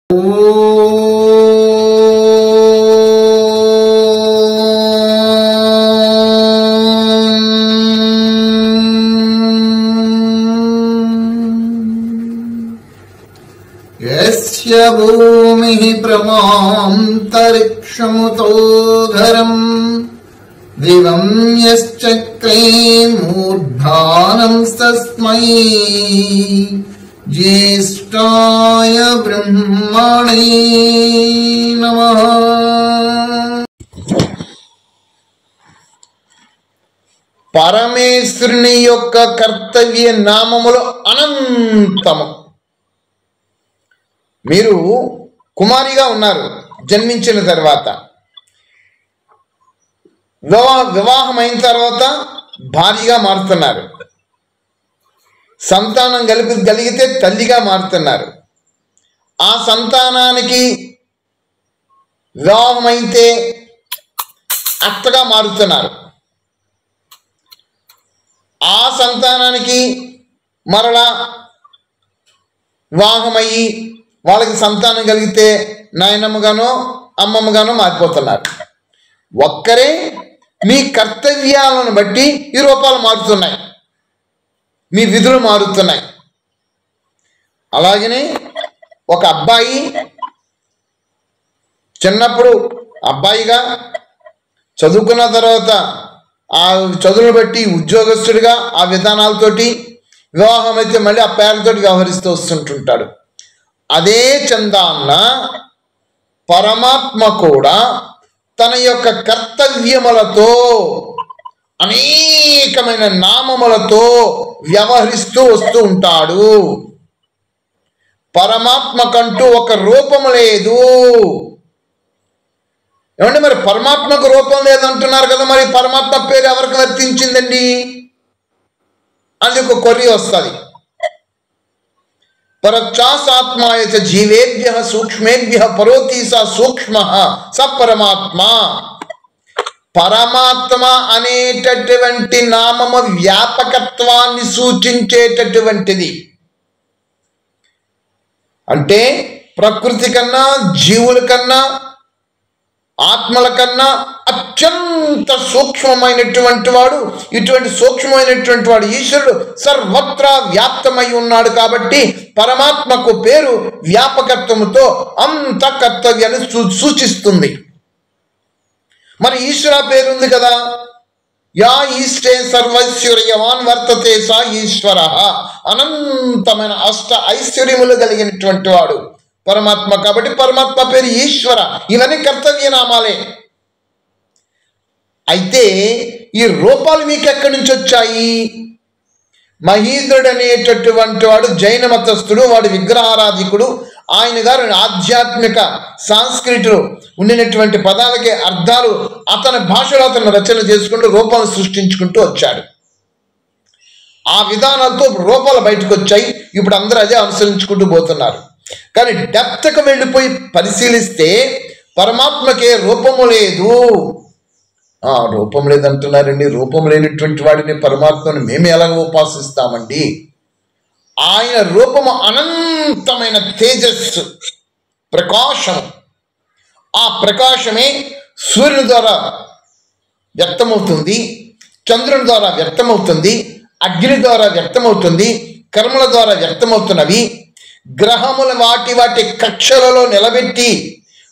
यस्य भूमिः प्रमान्तरिक्षमुतो घरम् दिवं यश्चक्रे मूर्धानंस्तस्मै ज्येष्ठाय ब्रह्मणे नमः। పరమేశ్వరుని యొక్క కర్తవ్య నామములు అనంతము. మీరు కుమారిగా ఉన్నారు, జన్మించిన తర్వాత వివాహం అయిన తర్వాత భార్యగా మారుతున్నారు, సంతానం కలిగితే తల్లిగా మారుతున్నారు, ఆ సంతానానికి వివాహం అయితే అత్తగా మారుతున్నారు, ఆ సంతానానికి మరలా వివాహమయ్యి వాళ్ళకి సంతానం కలిగితే నాయనమ్మగానో అమ్మమ్మగానో మారిపోతున్నారు. ఒక్కరే మీ కర్తవ్యాలను బట్టి ఈ రూపాలు మారుతున్నాయి, మీ విధులు మారుతున్నాయి. అలాగనే ఒక అబ్బాయి చిన్నప్పుడు అబ్బాయిగా చదువుకున్న తర్వాత ఆ చదువును బట్టి ఉద్యోగస్తుడిగా ఆ విధానాలతోటి, వివాహం అయితే మళ్ళీ ఆ పేర్లతోటి వ్యవహరిస్తూ వస్తుంటుంటాడు. అదే చందాన్న పరమాత్మ కూడా తన యొక్క కర్తవ్యములతో అనేకమైన నామములతో వ్యవహరిస్తూ వస్తూ ఉంటాడు. పరమాత్మకంటూ ఒక రూపము లేదు. ఏమంటే మరి పరమాత్మకు రూపం లేదంటున్నారు కదా, మరి పరమాత్మ పేరు ఎవరికి వర్తించిందండి అని ఒక కొర్రీ వస్తుంది. పరచాసాత్మాయ చ జీవేభ్య సూక్ష్మేభ్య పరోతి స సూక్ష్మ స పరమాత్మ. పరమాత్మ అనేటటువంటి నామము వ్యాపకత్వాన్ని సూచించేటటువంటిది. అంటే ప్రకృతి కన్నా, జీవుల కన్నా, ఆత్మల కన్నా అత్యంత సూక్ష్మమైనటువంటి వాడు. ఇటువంటి సూక్ష్మమైనటువంటి వాడు ఈశ్వరుడు సర్వత్రా వ్యాప్తమై ఉన్నాడు. కాబట్టి పరమాత్మకు పేరు వ్యాపకత్వముతో అంత కర్తవ్యాన్ని సూచిస్తుంది. మరి ఈశ్వర పేరు ఉంది కదా, యా ఈష్టే సర్వైశ్వర్యవాన్ వర్తతే సా ఈశ్వర. అనంతమైన అష్ట ఐశ్వర్యములు కలిగినటువంటి వాడు పరమాత్మ. కాబట్టి పరమాత్మ పేరు ఈశ్వర. ఇవన్నీ కర్తవ్య నామాలే. అయితే ఈ రూపాలు మీకు ఎక్కడి నుంచి వచ్చాయి? మహీంద్రుడు అనేటటువంటి వాడు జైన మతస్థుడు, వాడు విగ్రహారాధికుడు. ఆయన గారు ఆధ్యాత్మిక సాంస్కృతిలో ఉండినటువంటి పదాలకి అర్థాలు అతని భాషలో అతను రచన చేసుకుంటూ రూపాలు సృష్టించుకుంటూ వచ్చాడు. ఆ విధానాలతో రూపాలు బయటకు వచ్చాయి. ఇప్పుడు అందరూ అదే అనుసరించుకుంటూ పోతున్నారు. కానీ డెప్త్కి వెళ్ళిపోయి పరిశీలిస్తే పరమాత్మకే రూపము లేదు. రూపం లేదంటున్నారండి. రూపం లేనటువంటి వాడిని పరమాత్మను మేము ఎలా ఉపాసిస్తామండి? ఆయన రూపము అనంతమైన తేజస్సు, ప్రకాశం. ఆ ప్రకాశమే సూర్యుని ద్వారా వ్యక్తమవుతుంది, చంద్రుని ద్వారా వ్యక్తమవుతుంది, అగ్ని ద్వారా వ్యక్తమవుతుంది, కర్మల ద్వారా వ్యక్తమవుతున్నవి. గ్రహముల వాటి వాటి కక్షలలో నిలబెట్టి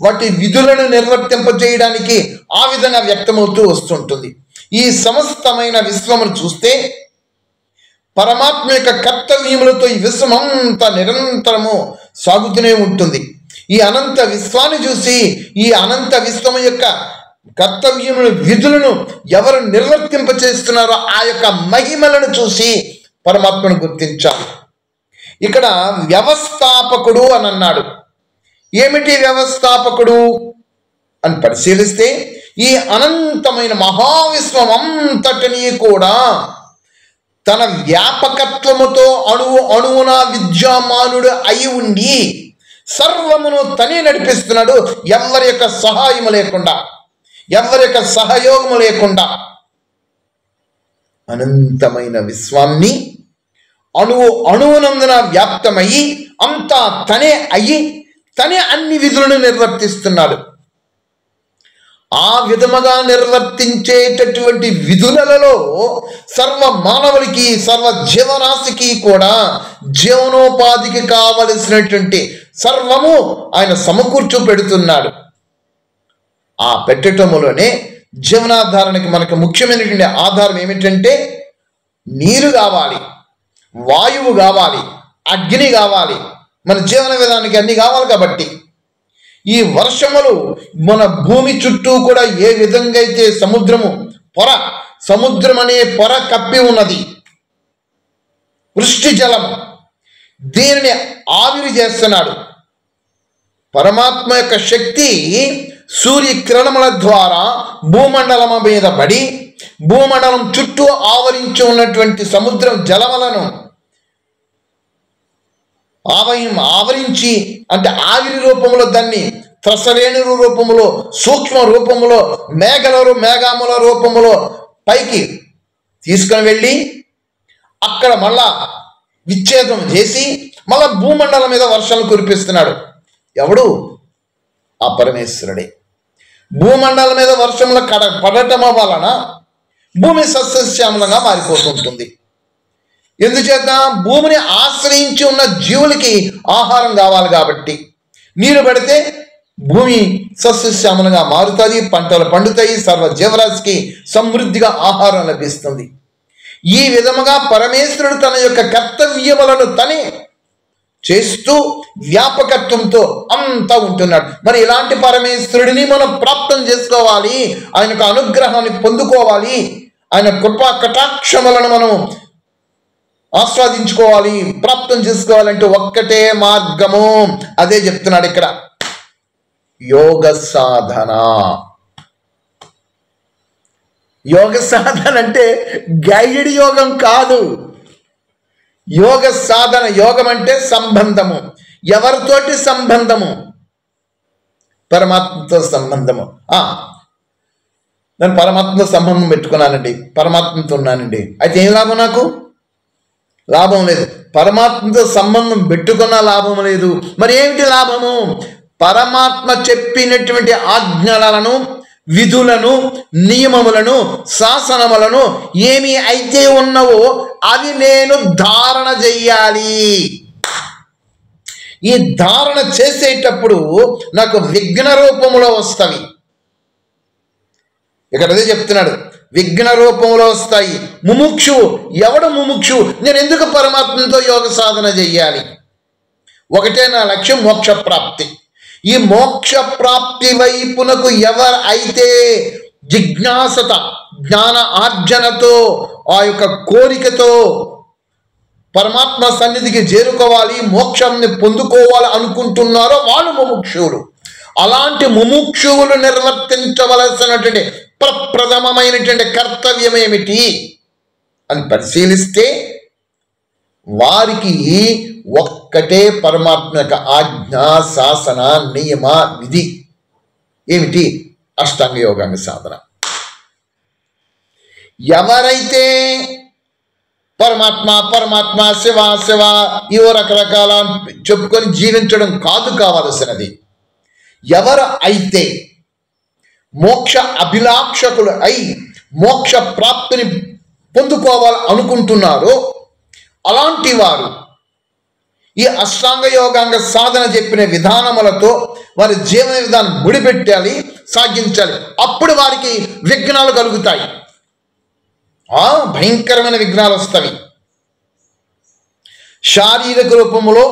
వాటి విధులను నిర్వర్తింపజేయడానికి ఆ విధంగా వ్యక్తమవుతూ వస్తుంటుంది. ఈ సమస్తమైన విశ్వమును చూస్తే పరమాత్మ యొక్క కర్తవ్యములతో ఈ విశ్వమంతా నిరంతరము సాగుతూనే ఉంటుంది. ఈ అనంత విశ్వాన్ని చూసి ఈ అనంత విశ్వము యొక్క కర్తవ్యములు, విధులను ఎవరు నిర్వర్తింపచేస్తున్నారో ఆ యొక్క మహిమలను చూసి పరమాత్మను గుర్తించాలి. ఇక్కడ వ్యవస్థాపకుడు అని అన్నాడు. ఏమిటి వ్యవస్థాపకుడు అని పరిశీలిస్తే ఈ అనంతమైన మహావిశ్వం అంతటినీ కూడా తన వ్యాపకత్వముతో అణువున విద్యామానుడు అయి ఉండి సర్వమును తనే నడిపిస్తున్నాడు. ఎవరి యొక్క సహాయము లేకుండా, ఎవరి యొక్క సహయోగము లేకుండా అనంతమైన విశ్వాన్ని అణువునందున వ్యాప్తమయ్యి అంతా తనే అయ్యి తనే అన్ని విధులను నిర్వర్తిస్తున్నాడు. ఆ విధముగా నిర్వర్తించేటటువంటి విధులలో సర్వ మానవులకి, సర్వ జీవరాశికి కూడా జీవనోపాధికి కావలసినటువంటి సర్వము ఆయన సమకూర్చు పెడుతున్నాడు. ఆ పెట్టటములోనే జీవనాధారణకి మనకు ముఖ్యమైనటువంటి ఆధారం ఏమిటంటే నీరు కావాలి, వాయువు కావాలి, అగ్ని కావాలి. మన జీవన విధానానికి అన్ని కావాలి. కాబట్టి ఈ వర్షములు మన భూమి చుట్టూ కూడా ఏ విధంగా అయితే సముద్రం అనే పొర కప్పి ఉన్నది, వృష్టి జలం, దీనిని ఆవిరి చేస్తున్నాడు. పరమాత్మ యొక్క శక్తి సూర్యకిరణముల ద్వారా భూమండలం మీద పడి భూమండలం చుట్టూ ఆవరించి ఉన్నటువంటి సముద్రం జలములను ఆవరించి, అంటే ఆవిరి రూపంలో, దాన్ని త్రసరేణుల రూపంలో, సూక్ష్మ రూపంలో, మేఘముల రూపంలో పైకి తీసుకొని వెళ్ళి అక్కడ మళ్ళా విచ్ఛేదం చేసి మళ్ళా భూమండలం మీద వర్షాలు కురిపిస్తున్నాడు. ఎవడు? ఆ పరమేశ్వరుడే. భూమండలం మీద వర్షంలో పడటం వలన భూమి సస్యశ్యామలంగా మారిపోతుంటుంది. ఎందుచేత? భూమిని ఆశ్రయించి ఉన్న జీవులకి ఆహారం కావాలి కాబట్టి నీరు పడితే భూమి సస్యశ్యామలంగా మారుతుంది, పంటలు పండుతాయి, సర్వ జీవరాశికి సమృద్ధిగా ఆహారం లభిస్తుంది. ఈ విధముగా పరమేశ్వరుడు తన యొక్క కర్తవ్యములను తనే చేస్తూ వ్యాపకత్వంతో అంతా ఉంటున్నాడు. మరి ఇలాంటి పరమేశ్వరుడిని మనం ప్రాప్తం చేసుకోవాలి, ఆయనకు అనుగ్రహాన్ని పొందుకోవాలి, ఆయన కృపా కటాక్షములను మనం ఆస్వాదించుకోవాలి, ప్రాప్తం చేసుకోవాలంటే ఒక్కటే మార్గము. అదే చెప్తున్నాడు ఇక్కడ, యోగ సాధన. యోగ సాధన అంటే గైడెడ్ యోగం కాదు. యోగ సాధన, యోగం అంటే సంబంధము. ఎవరితోటి సంబంధము? పరమాత్మతో సంబంధము. నేను పరమాత్మతో సంబంధం పెట్టుకున్నానండి, పరమాత్మతో ఉన్నానండి, అయితే ఏం లాభం? నాకు లాభం లేదు. పరమాత్మతో సంబంధం పెట్టుకున్న లాభం లేదు. మరి ఏమిటి లాభము? పరమాత్మ చెప్పినటువంటి ఆజ్ఞలను, విధులను, నియమములను, శాసనములను ఏమి అయితే ఉన్నవో అవి నేను ధారణ చెయ్యాలి. ఈ ధారణ చేసేటప్పుడు నాకు విఘ్న రూపంలో వస్తాయి. ఇక్కడ అదే చెప్తున్నాడు, విఘ్న రూపంలో వస్తాయి. ముముక్షు, ఎవడు ముముక్షు? నేను ఎందుకు పరమాత్మతో యోగ సాధన చెయ్యాలి? ఒకటే నా లక్ష్యం, మోక్ష ప్రాప్తి. ఈ మోక్ష ప్రాప్తి వైపునకు ఎవరు అయితే జిజ్ఞాసత, జ్ఞాన ఆర్జనతో, ఆ యొక్క కోరికతో పరమాత్మ సన్నిధికి చేరుకోవాలి, మోక్షాన్ని పొందుకోవాలి అనుకుంటున్నారో వాళ్ళు ముముక్షువులు. అలాంటి ముముక్షువులు నిర్వర్తించవలసినటువంటి ప్రప్రథమమైనటువంటి కర్తవ్యం ఏమిటి అని పరిశీలిస్తే వారికి ఒక్కటే పరమాత్మ యొక్క ఆజ్ఞ, శాసన, నియమ, విధి. ఏమిటి? అష్టాంగ యోగాంగ సాధన. ఎవరైతే పరమాత్మ పరమాత్మ శివ శివ ఇవో రకరకాల చెప్పుకొని జీవించడం కాదు కావలసినది. ఎవరు అయితే మోక్ష అభిలాక్షకులు అయి మోక్ష ప్రాప్తిని పొందుకోవాలి అనుకుంటున్నారో అలాంటి వారు ఈ అష్టాంగ యోగాంగ సాధన చెప్పిన విధానములతో వారి జీవన విధానం ముడిపెట్టాలి, సాగించాలి. అప్పుడు వారికి విఘ్నాలు కలుగుతాయి, భయంకరమైన విఘ్నాలు వస్తాయి. శారీరక రూపంలో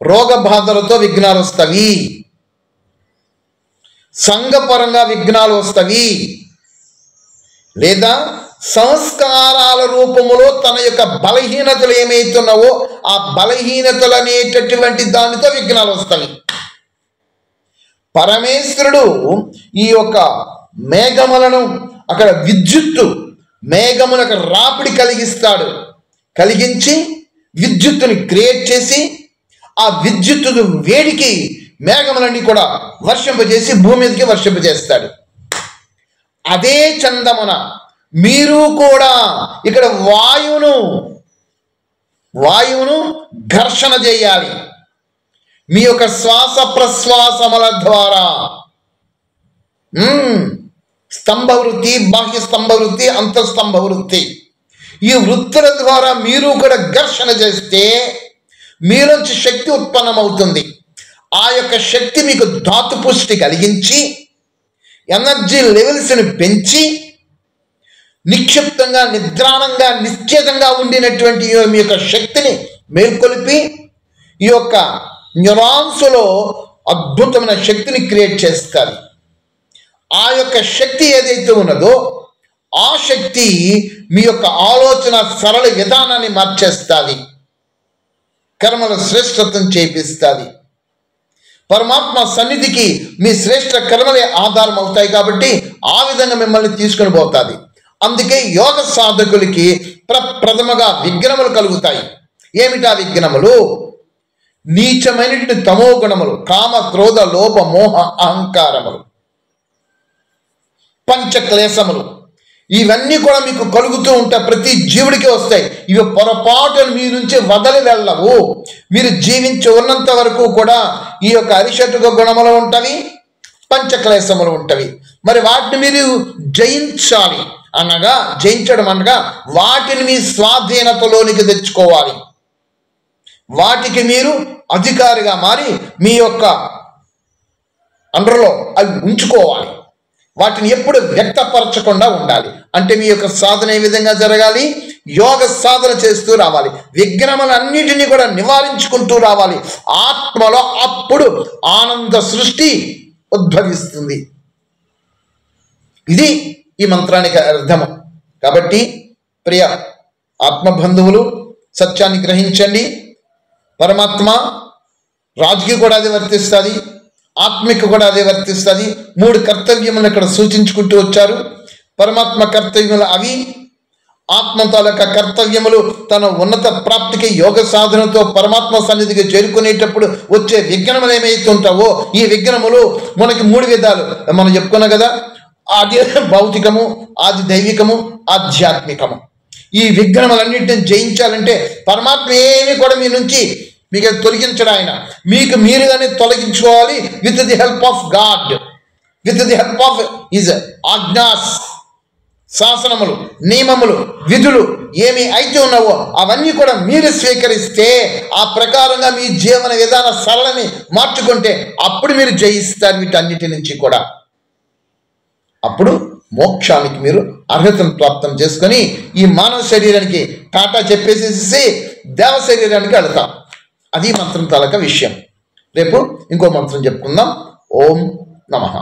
రోగ బాధలతో విఘ్నాలు వస్తాయి, సంఘపరంగా విఘ్నాలు వస్తాయి, లేదా సంస్కారాల రూపములో తన యొక్క బలహీనతలు ఏమైతున్నావో ఆ బలహీనతలు అనేటటువంటి దానితో విఘ్నాలు వస్తాయి. పరమేశ్వరుడు ఈ యొక్క మేఘములను అక్కడ విద్యుత్తు మేఘములకు రాపిడి కలిగిస్తాడు. కలిగించి విద్యుత్తుని క్రియేట్ చేసి ఆ విద్యుత్తు వేడికి మేఘములన్నీ కూడా వర్షింపజేసి భూమి మీదకి వర్షింపజేస్తాడు. అదే చందమున మీరు కూడా ఇక్కడ వాయువును ఘర్షణ చేయాలి. మీ యొక్క శ్వాస ప్రశ్వాసముల ద్వారా స్తంభ వృత్తి, బాహ్య స్తంభ వృత్తి, అంతఃస్తంభ వృత్తి, ఈ వృత్తుల ద్వారా మీరు కూడా ఘర్షణ చేస్తే మీలోంచి శక్తి ఉత్పన్నమవుతుంది. ఆ యొక్క శక్తి మీకు ధాతు పుష్టి కలిగించి ఎనర్జీ లెవెల్స్ని పెంచి నిక్షిప్తంగా, నిద్రాణంగా, నిశ్చేతంగా ఉండినటువంటి మీ యొక్క శక్తిని మేల్కొలిపి ఈ యొక్క న్యూరాన్స్లో అద్భుతమైన శక్తిని క్రియేట్ చేస్తారు. ఆ యొక్క శక్తి ఏదైతే ఉన్నదో ఆ శక్తి మీ యొక్క ఆలోచన సరళ విధానాన్ని మార్చేస్తుంది, కర్మల శ్రేష్టత్వం చేపిస్తుంది. పరమాత్మ సన్నిధికి మీ శ్రేష్ఠ కర్మలే ఆధారం అవుతాయి కాబట్టి ఆ విధంగా మిమ్మల్ని తీసుకుని పోతుంది. అందుకే యోగ సాధకులకి ప్రథమగా విఘ్నములు కలుగుతాయి. ఏమిటా విఘ్నములు? నీచమైనటువంటి తమో గుణములు, కామ, క్రోధ, లోభ, మోహ, అహంకారములు, పంచక్లేశములు, ఇవన్నీ కూడా మీకు కలుగుతూ ఉంటాయి. ప్రతి జీవుడికి వస్తాయి. ఇవి పొరపాటును మీ నుంచి వదలి వెళ్ళవు. మీరు జీవించి ఉన్నంత వరకు కూడా ఈ యొక్క అరిషటుక గుణములు ఉంటవి, పంచక్లేశములు ఉంటవి. మరి వాటిని మీరు జయించాలి అనగా, జయించడం అనగా వాటిని మీ స్వాధీనతలోనికి తెచ్చుకోవాలి. వాటికి మీరు అధికారిగా మారి మీ యొక్క అండర్లో అవి ఉంచుకోవాలి. వాటిని ఎప్పుడు వ్యక్తపరచకుండా ఉండాలి. అంటే మీ యొక్క సాధన ఏ విధంగా జరగాలి? యోగ సాధన చేస్తూ రావాలి. విఘ్నములన్నిటినీ కూడా నివారించుకుంటూ రావాలి. ఆత్మలో అప్పుడు ఆనంద సృష్టి ఉద్భవిస్తుంది. ఇది ఈ మంత్రానికి అర్థము. కాబట్టి ప్రియ ఆత్మబంధువులు, సత్యాన్ని గ్రహించండి. పరమాత్మ రాజుకి కూడా అదే వర్తిస్తుంది, ఆత్మకి కూడా అదే వర్తిస్తుంది. 3 కర్తవ్యములను ఇక్కడ సూచించుకుంటూ వచ్చారు. పరమాత్మ కర్తవ్యములు అవి. ఆత్మ తాలూకా కర్తవ్యములు తన ఉన్నత ప్రాప్తికి యోగ సాధనతో పరమాత్మ సన్నిధికి చేరుకునేటప్పుడు వచ్చే విఘ్నములు ఏమైతే ఉంటావో ఈ విఘ్నములు మనకి 3 విధాలు మనం చెప్పుకున్నాం కదా. ఆది భౌతికము, ఆది దైవికము, ఆధ్యాత్మికము. ఈ విఘ్నములన్నింటిని జయించాలంటే పరమాత్మ ఏమి కూడా మీ నుంచి మీకు తొలగించడం, ఆయన మీకు మీరుగానే తొలగించుకోవాలి. With the help of God, with the help of his ఆజ్ఞాస్, శాసనములు, నియమములు, విధులు ఏమి అయితే ఉన్నావో అవన్నీ కూడా మీరు స్వీకరిస్తే, ఆ ప్రకారంగా మీ జీవన విధాన సరళని మార్చుకుంటే అప్పుడు మీరు జయిస్తారు వీటన్నిటి నుంచి కూడా. అప్పుడు మోక్షానికి మీరు అర్హతను ప్రాప్తం చేసుకొని ఈ మానవ శరీరానికి టాటా చెప్పేసేసి దేవ శరీరానికి వెళతాం. అది మంత్రం తాలూకా విషయం. రేపు ఇంకో మంత్రం చెప్పుకుందాం. ఓం నమః.